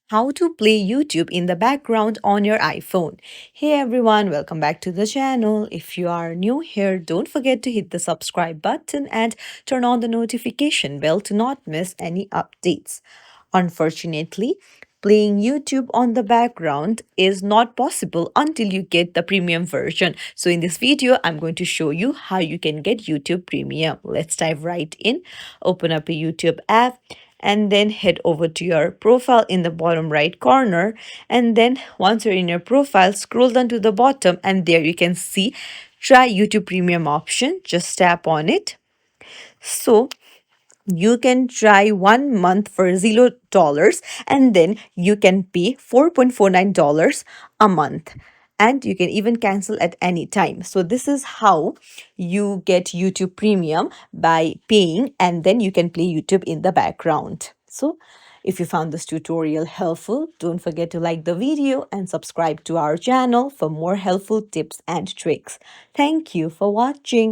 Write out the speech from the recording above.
How to play YouTube in the background on your iPhone. Hey everyone, welcome back to the channel. If you are new here, don't forget to hit the subscribe button and turn on the notification bell to not miss any updates. Unfortunately, playing YouTube on the background is not possible until you get the premium version. So in this video, I'm going to show you how you can get YouTube Premium. Let's dive right in. Open up a YouTube app and then head over to your profile in the bottom right corner. And then once you're in your profile, scroll down to the bottom and there you can see try YouTube Premium option. Just tap on it. So you can try 1 month for $0 and then you can pay $4.49 a month, and you can even cancel at any time. So this is how you get YouTube Premium, by paying, and then you can play YouTube in the background. So if you found this tutorial helpful, don't forget to like the video and subscribe to our channel for more helpful tips and tricks. Thank you for watching.